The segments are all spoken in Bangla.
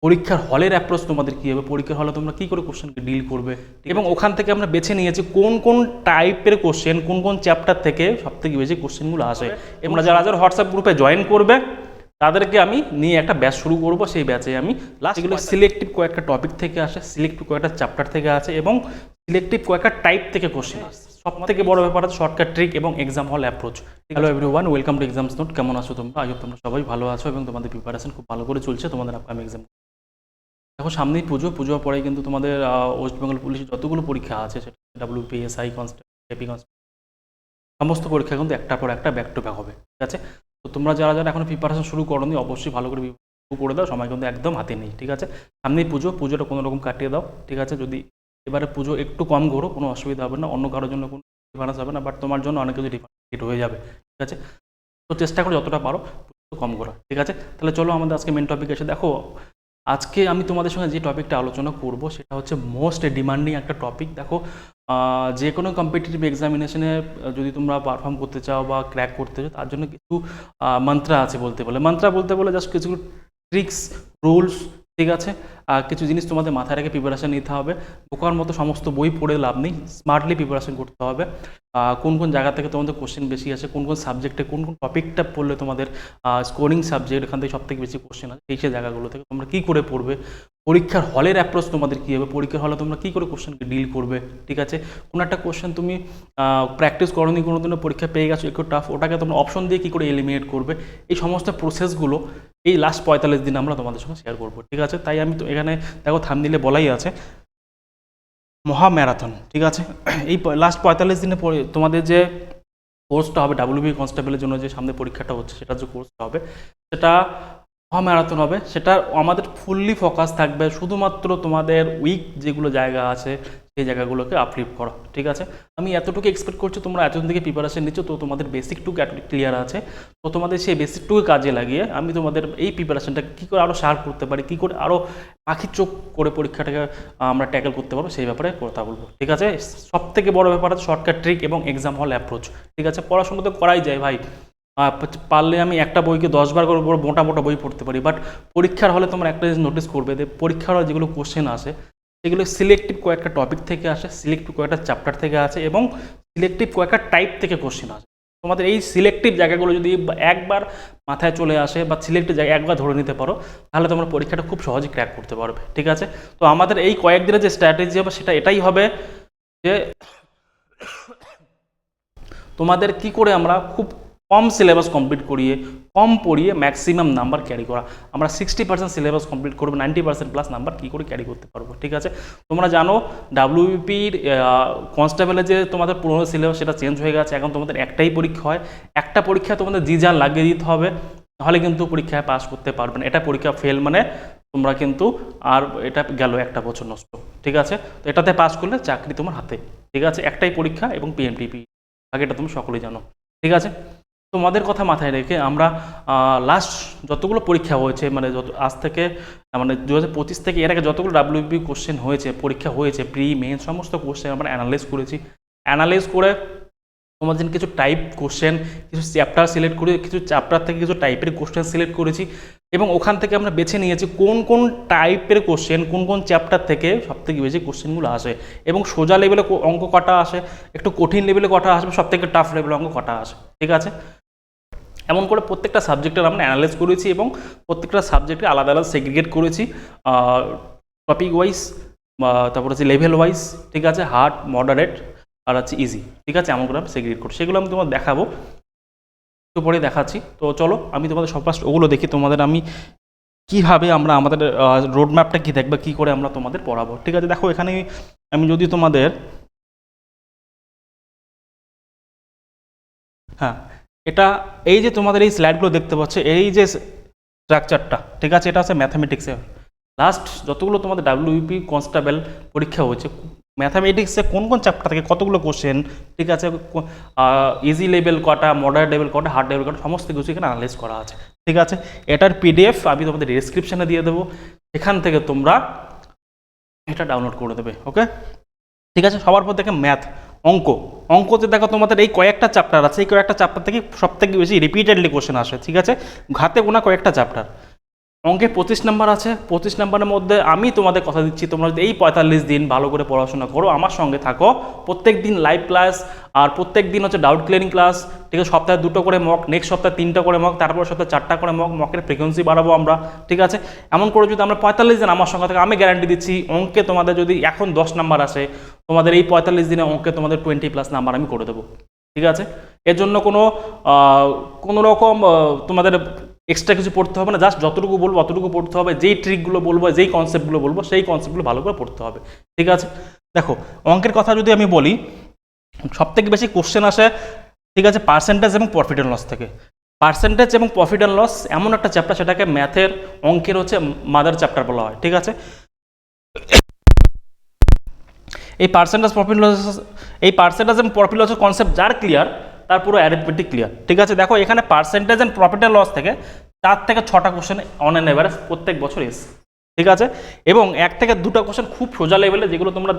পরীক্ষার হলের অ্যাপ্রোচ তোমাদের কী হবে, পরীক্ষার হলে তোমরা কী করে কোশ্চেনকে ডিল করবে, এবং ওখান থেকে আমরা বেছে নিয়েছি কোন কোন টাইপের কোশ্চেন কোন কোন চ্যাপ্টার থেকে সবথেকে বেশি কোশ্চেনগুলো আসে। তোমরা যারা যারা হোয়াটসঅ্যাপ গ্রুপে জয়েন করবে তাদেরকে আমি নিয়ে একটা ব্যাচ শুরু করব। সেই ব্যাচে আমি লাস্ট এগুলো সিলেক্টিভ কয়েকটা টপিক থেকে আসে, সিলেক্টিভ কয়েকটা চ্যাপ্টার থেকে আসে এবং সিলেক্টিভ কয়েকটা টাইপ থেকে কোশ্চেন আসে। সব থেকে বড় ব্যাপার আছে শর্টকাট ট্রিক এবং এক্সাম হল approach. Hello everyone, welcome to exams note. কেমন আছো তোমরা? আই হোপ তোমরা সবাই ভালো আছো এবং তোমাদের প্রিপারেশন খুব ভালো করে চলছে তোমাদের আপকামিং এক্সাম। দেখো সামনেই পুজোর পরে কিন্তু তোমাদের ওয়েস্ট বেঙ্গল পুলিশের যতগুলো পরীক্ষা আছে, সেটা WPSI, কনস্টেবল, এপি কনস্টেবল, সমস্ত পরীক্ষা কিন্তু একটার পর একটা ব্যাক টু ব্যাক হবে। ঠিক আছে, তো তোমরা যারা যারা এখন প্রিপারেশন শুরু করোনি অবশ্যই ভালো করে শুরু করে দাও, সময় কিন্তু একদম হাতে নেই। ঠিক আছে, সামনেই পুজোটা কোনো রকম কাটিয়ে দাও। ঠিক আছে, যদি এবারে পুজো একটু কম ঘোরো কোনো অসুবিধা হবে না, অন্য কারোর জন্য কোনো ডিফারেন্স হবে না, বাট তোমার জন্য অনেক কিছু ডিফারেন্ট হয়ে যাবে। ঠিক আছে, তো চেষ্টা করো যতটা পারো কম করা। ঠিক আছে, তাহলে চলো আমাদের আজকে মেন টপিক এসে দেখো। আজকে আমি তোমাদের সঙ্গে যে টপিকটা আলোচনা করব সেটা হচ্ছে মোস্ট ডিমান্ডিং একটা টপিক। দেখো যে কোনো কম্পিটিটিভ এক্সামিনেশনে যদি তোমরা পারফর্ম করতে চাও বা ক্র্যাক করতে চাও, তার জন্য কিছু মন্ত্র আছে বলতে বলে জাস্ট কিছু ট্রিক্স, রুলস, ঠিক আছে, কিছু জিনিস তোমাদের মাথায় রেখে প্রিপারেশান নিতে হবে। বোকার মতো সমস্ত বই পড়ে লাভ নেই, স্মার্টলি প্রিপারেশান করতে হবে। কোন কোন জায়গা থেকে তোমাদের কোশ্চেন বেশি আসে, কোন কোন সাবজেক্টে কোন কোন টপিকটা পড়লে তোমাদের স্কোরিং সাবজেক্ট, এখান থেকে সবথেকে বেশি কোশ্চেন আসে, সেই জায়গাগুলো থেকে তোমরা কী করে পড়বে, পরীক্ষার হলের অ্যাপ্রোচ তোমাদের কী হবে, পরীক্ষার হলে তোমরা কী করে কোশ্চেনকে ডিল করবে। ঠিক আছে, কোনো একটা কোশ্চেন তুমি প্র্যাকটিস করোনি, কোনো দিনও পরীক্ষা পেয়ে গেছো একটু টাফ, ওটাকে তোমরা অপশন দিয়ে কী করে এলিমিনেট করবে, এই সমস্ত প্রসেসগুলো এই লাস্ট 45 দিন আমরা তোমাদের সঙ্গে শেয়ার করবো। ঠিক আছে, তাই আমি তো এখানে দেখো থাম্বনেইলে বলাই আছে মহা ম্যারাথন। ঠিক আছে, এই লাস্ট 45 দিনে পরে তোমাদের যে কোর্সটা হবে, WBI কনস্টেবলের জন্য যে সামনে পরীক্ষাটা হচ্ছে, সেটা যে কোর্সটা হবে সেটা মহা ম্যারাথন হবে। সেটা আমাদের ফুললি ফোকাস থাকবে শুধুমাত্র তোমাদের উইক যেগুলো জায়গা আছে সেই জায়গাগুলোকে আপলিফ্ট করা। ঠিক আছে, আমি এতটুকু এক্সপেক্ট করছি তোমরা এতদিন থেকে প্রিপারেশন নিচ্ছ, তো তোমাদের বেসিকটুকু ক্লিয়ার আছে। তো তোমাদের সেই বেসিকটুকু কাজে লাগিয়ে আমি তোমাদের এই প্রিপারেশনটা কী করে আরও শার্প করতে পারি, কী করে আরও পাখির চোখ করে পরীক্ষাটাকে আমরা ট্যাকেল করতে পারবো, সেই ব্যাপারে কথা বলবো। ঠিক আছে, সব থেকে বড় ব্যাপার আছে শর্টকাট ট্রিক এবং এক্সাম হল অ্যাপ্রোচ। ঠিক আছে, পড়াশোনা তো করাই যায় ভাই, পারলে আমি একটা বইকে 10 বার করে মোটা মোটা বই পড়তে পারি, বাট পরীক্ষার হলে তোমরা একটা জিনিস নোটিস করবে যে পরীক্ষার হলে যেগুলো কোশ্চেন আসে সেগুলো সিলেক্টিভ কয়েকটা টপিক থেকে আসে, সিলেক্টিভ কয়েকটা চ্যাপ্টার থেকে আসে এবং সিলেক্টিভ কয়েকটা টাইপ থেকে কোশ্চেন আসে। তোমাদের এই সিলেক্টিভ জায়গাগুলো যদি একবার মাথায় চলে আসে বা সিলেক্টিভ জায়গা একবার ধরে নিতে পারো, তাহলে তোমরা পরীক্ষাটা খুব সহজেই ক্র্যাক করতে পারবে। ঠিক আছে, তো আমাদের এই কয়েকদিনের যে স্ট্র্যাটেজি হবে সেটা এটাই হবে যে তোমাদের কি করে আমরা খুব কম সিলেবাস কমপ্লিট করিয়ে, কম পড়িয়ে ম্যাক্সিমাম নাম্বার ক্যারি করা। আমরা 60% সিলেবাস কমপ্লিট করবো, 90% প্লাস নাম্বার কী করে ক্যারি করতে পারবো। ঠিক আছে, তোমরা জানো WBPর কনস্টেবলের যে তোমাদের পুরোনো সিলেবাস সেটা চেঞ্জ হয়ে গেছে, এখন তোমাদের একটাই পরীক্ষা হয়, একটা পরীক্ষা তোমাদের জি জান লাগিয়ে দিতে হবে, তাহলে কিন্তু পরীক্ষায় পাস করতে পারবে না। এটা পরীক্ষা ফেল মানে তোমরা কিন্তু আর এটা গেল একটা বছর নষ্ট। ঠিক আছে, তো এটাতে পাস করলে চাকরি তোমার হাতে। ঠিক আছে, একটাই পরীক্ষা এবং PMTP, আগে এটা তুমি সকলেই জানো। ঠিক আছে, তোমাদের কথা মাথায় রেখে আমরা লাস্ট যতগুলো পরীক্ষা হয়েছে, মানে আজ থেকে মানে 2025 থেকে এর আগে যতগুলো WBP কোশ্চেন হয়েছে, পরীক্ষা হয়েছে, প্রি মেন সমস্ত কোশ্চেন আমরা অ্যানালাইজ করেছি। অ্যানালাইজ করে তোমাদের কিছু টাইপ কোশ্চেন, কিছু চ্যাপ্টার সিলেক্ট করে, কিছু চ্যাপ্টার থেকে কিছু টাইপের কোশ্চেন সিলেক্ট করেছি এবং ওখান থেকে আমরা বেছে নিয়েছি কোন কোন টাইপের কোশ্চেন কোন কোন চ্যাপ্টার থেকে সবথেকে বেশি কোশ্চেনগুলো আসে এবং সোজা লেভেলে অঙ্ক কটা আসে, একটু কঠিন লেভেলে কটা আসবে, সবথেকে টাফ লেভেলে অঙ্ক কটা আসে। ঠিক আছে, এমন করে প্রত্যেকটা সাবজেক্টের আমরা অ্যানালাইজ করেছি এবং প্রত্যেকটা সাবজেক্টে আলাদা আলাদা সেগ্রিগেট করেছি টপিক ওয়াইজ, তারপর হচ্ছে লেভেল ওয়াইজ। ঠিক আছে, হার্ড, মডারেট আর হচ্ছে ইজি। ঠিক আছে, এমন করে আমি সেগ্রিগেট করি, সেগুলো আমি তোমাদের দেখাবো, একটু পরে দেখাচ্ছি। তো চলো আমি তোমাদের সব ফার্স্ট ওগুলো দেখি তোমাদের আমি কীভাবে আমরা আমাদের রোড ম্যাপটা কী দেখবে, কী করে আমরা তোমাদের পড়াবো। ঠিক আছে, দেখো এখানে আমি যদি তোমাদের হ্যাঁ এটা এই যে তোমাদের এই স্লাইডগুলো দেখতে পাচ্ছ, এই যে স্ট্রাকচারটা, ঠিক আছে, এটা হচ্ছে ম্যাথামেটিক্সে লাস্ট যতগুলো তোমাদের WBP কনস্টেবল পরীক্ষা হয়েছে, ম্যাথামেটিক্সে কোন কোন চ্যাপ্টার থেকে কতগুলো কোশ্চেন, ঠিক আছে, ইজি লেভেল কটা, মডারেট লেভেল কটা, হার্ড লেভেল কটা, সমস্ত কিছু এখানে অ্যানালাইজ করা আছে। ঠিক আছে, এটার PDF আমি তোমাদের ডেসক্রিপশানে দিয়ে দেবো, এখান থেকে তোমরা এটা ডাউনলোড করে দেবে। ওকে, ঠিক আছে, সবার পর দেখে ম্যাথ, অঙ্কতে দেখো তোমাদের এই কয়েকটা চ্যাপ্টার আছে, এই কয়েকটা চ্যাপ্টার থেকে সবথেকে বেশি রিপিটেডলি কোশ্চেন আসে। ঠিক আছে, ঘাতে গোনা কয়েকটা চ্যাপ্টার, অঙ্কে 25 নাম্বার আছে। 25 নাম্বারের মধ্যে আমি তোমাদের কথা দিচ্ছি, তোমরা যদি এই 45 দিন ভালো করে পড়াশোনা করো, আমার সঙ্গে থাকো, প্রত্যেক দিন লাইভ ক্লাস আর প্রত্যেক দিন হচ্ছে ডাউট ক্লিয়ারিং ক্লাস, ঠিক আছে, সপ্তাহে 2টো করে মক, নেক্সট সপ্তাহে 3টা করে মক, তারপর সপ্তাহে 4টা করে মক, মকের ফ্রিকোয়েন্সি বাড়াবো আমরা, ঠিক আছে। এমন করে যদি আমরা 45 দিন আমার সঙ্গে থাকে, আমি গ্যারান্টি দিচ্ছি অঙ্কে তোমাদের যদি এখন 10 নাম্বার আসে, তোমাদের এই 45 দিনে অঙ্কে তোমাদের 20+ নাম্বার আমি করে দেবো, ঠিক আছে। এর জন্য কোনো রকম তোমাদের এক্সট্রা কিছু পড়তে হবে না, জাস্ট যতটুকু বলবো অতটুকু পড়তে হবে, যেই ট্রিকগুলো বলবো, যেই কনসেপ্টগুলো বলবো, সেই কনসেপ্টগুলো ভালো করে পড়তে হবে, ঠিক আছে। দেখো অঙ্কের কথা যদি আমি বলি, সবথেকে বেশি কোশ্চেন আসে, ঠিক আছে, পার্সেন্টেজ এবং প্রফিট অ্যান্ড লস থেকে। পার্সেন্টেজ এবং প্রফিট অ্যান্ড লস এমন একটা চ্যাপ্টার, সেটাকে ম্যাথের অঙ্কের হচ্ছে মাদার চ্যাপ্টার বলা হয়, ঠিক আছে। এই পার্সেন্টেজ এবং প্রফিট লসের কনসেপ্ট যার ক্লিয়ার, তার পুরো অ্যারিথমেটিক ক্লিয়ার, ঠিক আছে। দেখো এখানে percentage and profit and loss থেকে 4 থেকে 6টা কোশ্চেন অন অ্যান এভারেজ প্রত্যেক বছর এসে, ঠিক আছে। এবং 1 থেকে 2টা কোশ্চেন খুব সোজা লেভেলে, যেগুলো তোমরা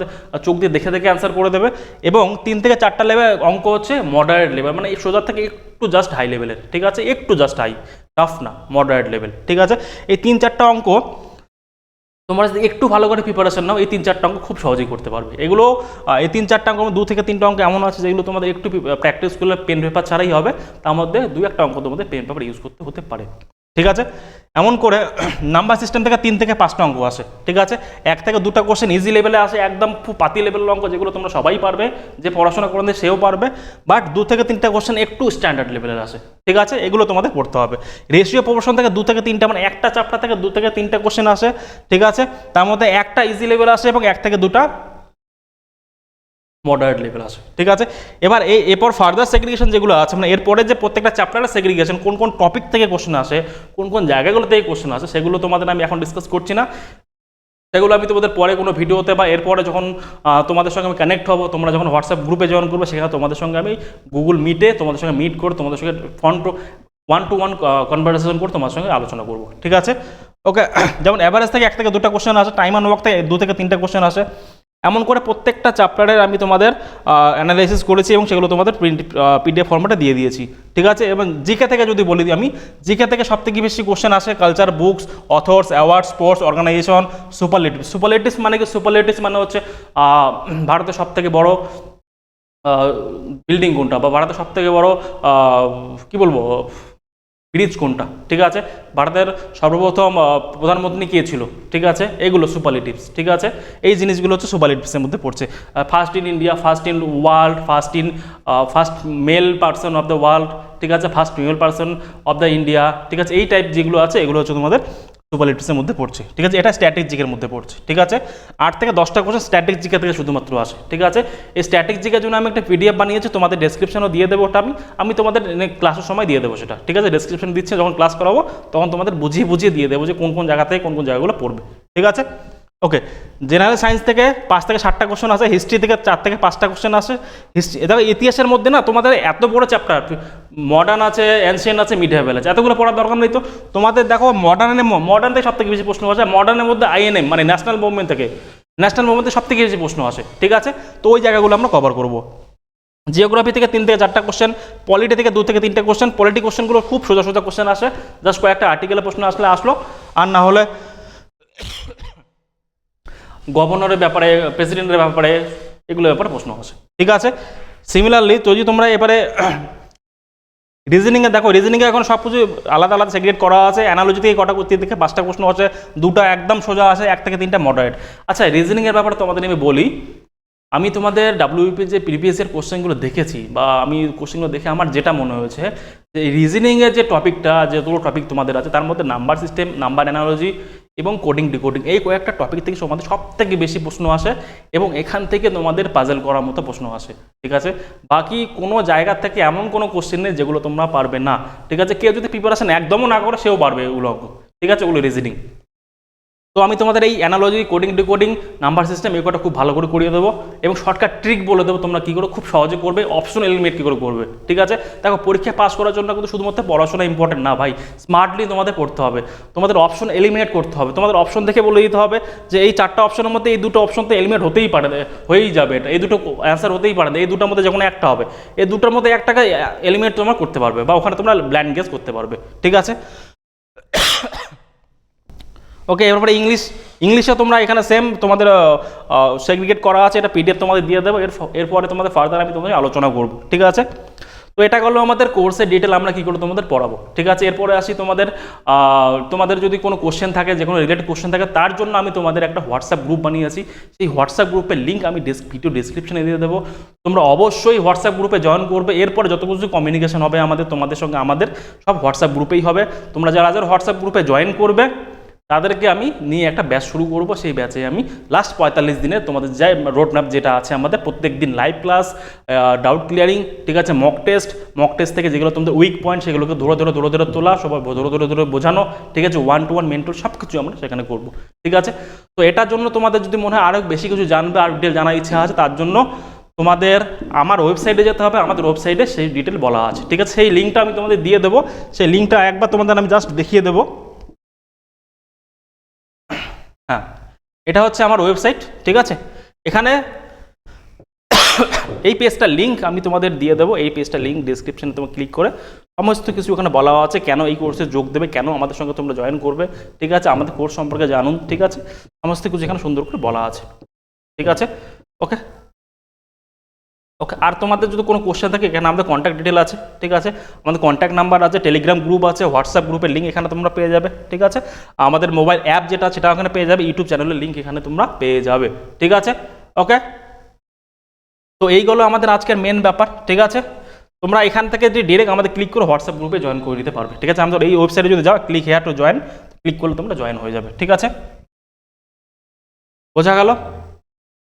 চোখ দিয়ে দেখে দেখে অ্যান্সার করে দেবে। এবং 3 থেকে 4টা লেভেল অঙ্ক হচ্ছে মডারেট লেভেল, মানে এই সোজা থেকে একটু জাস্ট হাই লেভেলের, ঠিক আছে, একটু জাস্ট হাই, টাফ না, মডারেট লেভেল, ঠিক আছে। এই 3-4টা অঙ্ক তোমরা যদি একটু ভালো করে প্রিপারেশন নাও, এই 3-4টা অঙ্ক খুব সহজেই করতে পারবে। এগুলো এই 3-4টা অঙ্ক, 2 থেকে 3টা অঙ্ক এমন আছে যেগুলো তোমাদের একটু প্র্যাকটিস করলে পেন পেপার ছাড়াই হবে, তার মধ্যে 2-1টা অঙ্ক তোমাদের পেন পেপার ইউজ করতে হতে পারে, ঠিক আছে। এমন করে নাম্বার সিস্টেম থেকে 3 থেকে 5টা অঙ্ক আসে, ঠিক আছে। 1 থেকে 2টা কোশ্চেন ইজি লেভেলে আসে, একদম খুব পাতি লেভেলের অঙ্ক, যেগুলো তোমরা সবাই পারবে, যে পড়াশোনা করেন সেও পারবে। বাট 2 থেকে 3টা কোশ্চেন একটু স্ট্যান্ডার্ড লেভেলের আসে, ঠিক আছে, এগুলো তোমাদের পড়তে হবে। রেশিও প্রপোর্শন থেকে 2 থেকে 3টা, মানে একটা চ্যাপ্টার থেকে 2 থেকে 3টা কোশ্চেন আসে, ঠিক আছে। তার মধ্যে একটা ইজি লেভেল আসে এবং 1 থেকে 2টা মডারেট লেভেল আসে, ঠিক আছে। এবার এরপর ফার্দার সেগ্রিগেশন যেগুলো আছে, মানে এরপরে যে প্রত্যেকটা চ্যাপ্টারের সেগ্রিগেশন, কোন কোন টপিক থেকে কোশ্চেন আসে, কোন কোন জায়গাগুলো থেকে কোশ্চেন আসে, সেগুলো তোমাদের আমি এখন ডিসকাস করছি না। সেগুলো আমি তোমাদের পরে কোনো ভিডিওতে বা এরপরে যখন তোমাদের সঙ্গে আমি কানেক্ট হবো, তোমরা যখন হোয়াটসঅ্যাপ গ্রুপে জয়েন করবে, সেখানে তোমাদের সঙ্গে আমি গুগল মিটে তোমাদের সঙ্গে মিট করে, তোমাদের সঙ্গে ওয়ান টু ওয়ান কনভারসেশন করে তোমার সঙ্গে আলোচনা করবো, ঠিক আছে। ওকে, যেমন অ্যাভারেজ থেকে 1 থেকে 2টা কোশ্চেন আসে, টাইম অ্যান্ড ওয়ার্ক থেকে 2 থেকে 3টা কোশ্চেন আসে। এমন করে প্রত্যেকটা চ্যাপ্টারের আমি তোমাদের অ্যানালাইসিস করেছি এবং সেগুলো তোমাদের পিডিএফ ফর্ম্যাটে দিয়ে দিয়েছি, ঠিক আছে। এবং জিকে থেকে যদি বলি, আমি জিকে থেকে সবথেকে বেশি কোশ্চেন আসে culture, books, authors, award, sports, organisation, superlatives মানে হচ্ছে ভারতের সবথেকে বড় বিল্ডিং কোনটা, বা ভারতের সবথেকে বড় কি বলবো ব্রিজ কোনটা, ঠিক আছে, ভারতের সর্বপ্রথম প্রধানমন্ত্রী কে ছিল, ঠিক আছে, এগুলো সুপারলেটিভস, ঠিক আছে। এই জিনিসগুলো হচ্ছে সুপারলেটিভসের মধ্যে পড়ছে। First in India, first in world, first mail person of the world, ঠিক আছে, first female person of the India, ঠিক আছে, এই টাইপ যেগুলো আছে এগুলো হচ্ছে তোমাদের সুপারলেটিভসের মধ্যে পড়ছে, ঠিক আছে। এটা স্ট্যাটিক জিকের মধ্যে পড়ছে, ঠিক আছে। 8 থেকে 10টা কোশ্চেন স্ট্যাটিক জিকে থেকে শুধুমাত্র আসে, ঠিক আছে। এই স্ট্যাটিক জিকের জন্য আমি একটা পিডিএফ বানিয়েছি, তোমাদের ডেসক্রিপশনও দিয়ে দেবো, ওটা আমি তোমাদের ক্লাসের সময় দিয়ে দেবো সেটা, ঠিক আছে। ডেসক্রিপশন দিচ্ছে, যখন ক্লাস করাবো তখন তোমাদের বুঝিয়ে দিয়ে দেবো যে কোন কোন জায়গা থেকে কোন কোন জায়গাগুলো পড়বে, ঠিক আছে। ওকে, জেনারেল সায়েন্স থেকে 5 থেকে 7টা কোশ্চেন আসে, হিস্ট্রি থেকে 4 থেকে 5টা কোশ্চেন আসে। দেখো ইতিহাসের মধ্যে না তোমাদের এত বড় চ্যাপ্টার, মডার্ন আছে, অ্যানশিয়েন্ট আছে, মিডিয়েভেল আছে, এতগুলো পড়ার দরকার নেই। তো তোমাদের দেখো মডার্ন থেকে সবথেকে বেশি প্রশ্ন আসে, মডার্নের মধ্যে আইএনএম মানে ন্যাশনাল মুভমেন্ট থেকে সবথেকে বেশি প্রশ্ন আসে, ঠিক আছে। তো ওই জায়গাগুলো আমরা কভার করবো। জিওগ্রাফি থেকে 3 থেকে 4টা কোশ্চেন, পলিটি থেকে 2 থেকে 3টে কোশ্চেন। পলিটি কোশ্চেনগুলো খুব সোজা কোশ্চেন আসে, জাস্ট কয়েকটা আর্টিকেলের প্রশ্ন আসলো, আর না হলে গভর্নরের ব্যাপারে, প্রেসিডেন্টের ব্যাপারে, এগুলোর ব্যাপারে প্রশ্ন আসে, ঠিক আছে। সিমিলারলি যদি তোমরা এবারে রিজনিংয়ে দেখো, রিজনিংয়ে এখন সব কিছু আলাদা আলাদা সেগ্রেট করা আছে। অ্যানালজি থেকে কটা করতে থেকে 5টা প্রশ্ন আছে, 2টা একদম সোজা আছে, 1 থেকে 3টা মডারেট। আচ্ছা, রিজনিংয়ের ব্যাপারে তোমাদের আমি বলি, আমি তোমাদের ডাব্লিউপি যে প্রিভিয়াস ইয়ার কোশ্চেনগুলো দেখেছি, বা আমি কোশ্চেনগুলো দেখে আমার যেটা মনে হয়েছে, যে রিজনিংয়ের যে টপিকটা, যেগুলো টপিক তোমাদের আছে, তার মধ্যে নাম্বার সিস্টেম, নাম্বার অ্যানালজি এবং কোডিং ডিকোডিং, এই কয়েকটা টপিক থেকে তোমাদের সব থেকে বেশি প্রশ্ন আসে, এবং এখান থেকে তোমাদের পাজল করার মতো প্রশ্ন আসে, ঠিক আছে। বাকি কোনো জায়গা থেকে এমন কোনো কোশ্চেন নেই যেগুলো তোমরা পারবে না, ঠিক আছে। কেউ যদি প্রিপারেশন একদমও না করে সেও পারবে এগুলো, ঠিক আছে, ওগুলো রিজনিং। তো আমি তোমাদের এই analogy, coding decoding, number system এই কটা খুব ভালো করে করিয়ে দেবো, এবং শর্টকাট ট্রিক বলে দেবো তোমরা কী করে খুব সহজে করবে, অপশন এলিমিনেট কী করে করবে, ঠিক আছে। দেখো, পরীক্ষা পাস করার জন্য কিন্তু শুধুমাত্র পড়াশোনা ইম্পর্টেন্ট না ভাই, স্মার্টলি তোমাদের পড়তে হবে, তোমাদের অপশন এলিমিনেট করতে হবে, তোমাদের অপশন দেখে বলে দিতে হবে যে এই 4টা অপশনের মধ্যে এই 2টো অপশন তো এলিমিনেট হতেই পারে, হয়েই যাবে, এটা এই 2টো অ্যান্সার হতেই পারে, এই 2টার মধ্যে যখন একটা হবে, এই 2টার মধ্যে একটাকে এলিমিনেট তোমরা করতে পারবে, বা ওখানে তোমরা ব্ল্যান্ড গেস করতে পারবে, ঠিক আছে। ওকে, এরপরে ইংলিশে তোমরা এখানে সেম তোমাদের সেগ্রিগেট করা আছে, এটা পিডিএফ তোমাদের দিয়ে দেবো, এরপরে তোমাদের ফার্দার আমি তোমাদের আলোচনা করবো, ঠিক আছে। তো এটা গেলো আমাদের কোর্সের ডিটেল, আমরা কী করে তোমাদের পড়াবো, ঠিক আছে। এরপরে আসি তোমাদের যদি কোনো কোশ্চেন থাকে, যে কোনো রিলেটেড কোশ্চেন থাকে, তার জন্য আমি তোমাদের একটা হোয়াটসঅ্যাপ গ্রুপ বানিয়েছি। সেই হোয়াটসঅ্যাপ গ্রুপের লিঙ্ক আমি ভিডিও ডিসক্রিপশনে দিয়ে দেবো। তোমরা অবশ্যই হোয়াটসঅ্যাপ গ্রুপে জয়েন করবে। এরপরে যত কিছু কমিউনিকেশন হবে তোমাদের সঙ্গে আমাদের সব হোয়াটসঅ্যাপ গ্রুপেই হবে। তোমরা যারা হোয়াটসঅ্যাপ গ্রুপে জয়েন করবে তাদেরকে আমি নিয়ে একটা ব্যাচ শুরু করব। সেই ব্যাচে আমি লাস্ট 45 দিনে তোমাদের যাই রোড ম্যাপ যেটা আছে আমাদের, প্রত্যেক দিন লাইভ ক্লাস, ডাউট ক্লিয়ারিং, ঠিক আছে, মক টেস্ট থেকে যেগুলো তোমাদের উইক পয়েন্ট সেগুলোকে ধরে তোলা, সবাই ধরে বোঝানো, ঠিক আছে, 1-to-1 মেন্টর সব কিছু আমরা সেখানে করব, ঠিক আছে। তো এটার জন্য তোমাদের যদি মনে হয় আরও বেশি কিছু জানবে আর ডিটেল জানার ইচ্ছা আছে, তার জন্য তোমাদের আমার ওয়েবসাইটে যেতে হবে। আমাদের ওয়েবসাইটে সেই ডিটেল বলা আছে, ঠিক আছে। সেই লিঙ্কটা আমি তোমাদের দিয়ে দেবো। সেই লিঙ্কটা একবার তোমাদের আমি জাস্ট দেখিয়ে দেবো। হ্যাঁ, এটা হচ্ছে আমার ওয়েবসাইট, ঠিক আছে। এখানে এই পেজটার লিঙ্ক আমি তোমাদের দিয়ে দেবো। এই পেজটার লিঙ্ক ডিসক্রিপশনে তোমরা ক্লিক করে সমস্ত কিছু ওখানে বলা আছে, কেন এই কোর্সে যোগ দেবে, কেন আমাদের সঙ্গে তোমরা জয়েন করবে, ঠিক আছে, আমাদের কোর্স সম্পর্কে জানুন, ঠিক আছে, সমস্ত কিছু এখানে সুন্দর করে বলা আছে, ঠিক আছে। ওকে, আর তোমাদের যদি কোনো কোশ্চেন থাকে এখানে আমাদের কন্ট্যাক্ট ডিটেল আছে, ঠিক আছে, আমাদের কন্ট্যাক্ট নাম্বার আছে, টেলিগ্রাম গ্রুপ আছে, হোয়াটসঅ্যাপ গ্রুপের লিঙ্ক এখানে তোমরা পেয়ে যাবে, ঠিক আছে। আমাদের মোবাইল অ্যাপ যেটা আছে সেটা ওখানে পেয়ে যাবে, ইউটিউব চ্যানেলের লিঙ্ক এখানে তোমরা পেয়ে যাবে, ঠিক আছে। ওকে, তো এইগুলো আমাদের আজকের মেন ব্যাপার, ঠিক আছে। তোমরা এখান থেকে যদি ডিরেক্ট আমাদের ক্লিক করে হোয়াটসঅ্যাপ গ্রুপে জয়েন করে নিতে পারবে, ঠিক আছে। আমাদের এই ওয়েবসাইটে যদি যাও, click here to join, click করলে তোমরা জয়েন হয়ে যাবে, ঠিক আছে। বোঝা গেল?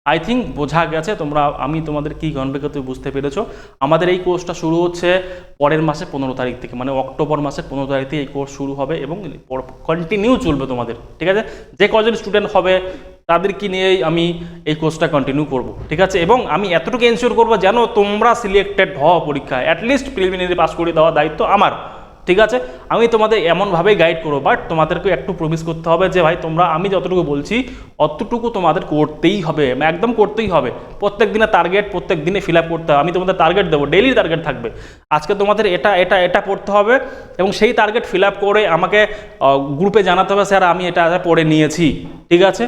আই থিঙ্ক বোঝা গেছে। আমি তোমাদের কী কনভে করতে বুঝতে পেরেছো। আমাদের এই কোর্সটা শুরু হচ্ছে পরের মাসে 15 তারিখ থেকে, মানে অক্টোবর মাসের 15 তারিখ থেকে এই কোর্স শুরু হবে এবং কন্টিনিউ চলবে তোমাদের, ঠিক আছে। যে কজন স্টুডেন্ট হবে তাদেরকে নিয়েই আমি এই কোর্সটা কন্টিনিউ করব, ঠিক আছে। এবং আমি এতটুকু এনশিওর করবো যেন তোমরা সিলেক্টেড হও পরীক্ষায়, অ্যাটলিস্ট প্রিলিমিনারি পাস করে দেওয়ার দায়িত্ব আমার, ঠিক আছে। আমি তোমাদের এমনভাবেই গাইড করবো, বাট তোমাদেরকে একটু প্রমিস করতে হবে যে ভাই আমি যতটুকু বলছি অতটুকু তোমাদের করতেই হবে, একদম করতেই হবে। প্রত্যেক দিনে টার্গেট, প্রত্যেক দিনে ফিল আপ করতে হবে। আমি তোমাদের টার্গেট দেবো, ডেইলি টার্গেট থাকবে। আজকে তোমাদের এটা পড়তে হবে এবং সেই টার্গেট ফিল আপ করে আমাকে গ্রুপে জানাতে হবে, স্যার আমি এটা পড়ে নিয়েছি, ঠিক আছে।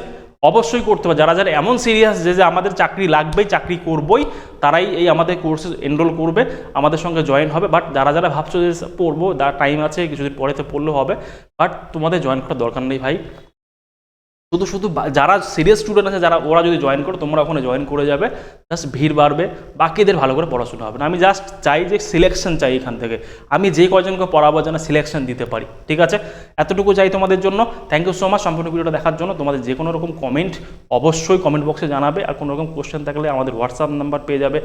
অবশ্যই করতে হবে। যারা এমন সিরিয়াস যে আমাদের চাকরি লাগবেই, চাকরি করবই, তারাই এই আমাদের কোর্সে এনরোল করবে, আমাদের সঙ্গে জয়েন হবে। বাট যারা ভাবছো যে পড়বো, টাইম আছে, কিছুদিন পরে তো পড়লেও হবে, বাট তোমাদের জয়েন করার দরকার নেই ভাই। শুধু যারা সিরিয়াস স্টুডেন্ট আছে, ওরা যদি জয়েন করো, তোমরা ওখানে জয়েন করে যাবে, জাস্ট ভিড় বাড়বে, বাকিদের ভালো করে পড়াশোনা হবে না। আমি জাস্ট চাই যে সিলেকশন চাই এখান থেকে, আমি যে কয়জনকে পড়াবো যেন সিলেকশন দিতে পারি, ঠিক আছে। এতটুকু চাই তোমাদের জন্য। থ্যাংক ইউ সো মাচ সম্পূর্ণ ভিডিওটা দেখার জন্য। তোমাদের যে কোনো রকম কমেন্ট অবশ্যই কমেন্ট বক্সে জানাবে, আর কোনো রকম কোশ্চেন থাকলে আমাদের হোয়াটসঅ্যাপ নাম্বার পেয়ে যাবে,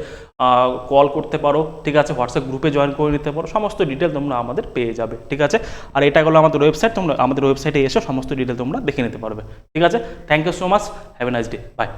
কল করতে পারো, ঠিক আছে, হোয়াটসঅ্যাপ গ্রুপে জয়েন করে নিতে পারো, সমস্ত ডিটেল তোমরা আমাদের পেয়ে যাবে, ঠিক আছে। আর এটা হলো আমাদের ওয়েবসাইট, তোমরা আমাদের ওয়েবসাইটে এসে সমস্ত ডিটেল তোমরা দেখে নিতে পারবে, ঠিক আছে। Thank you so much, have a nice day, by.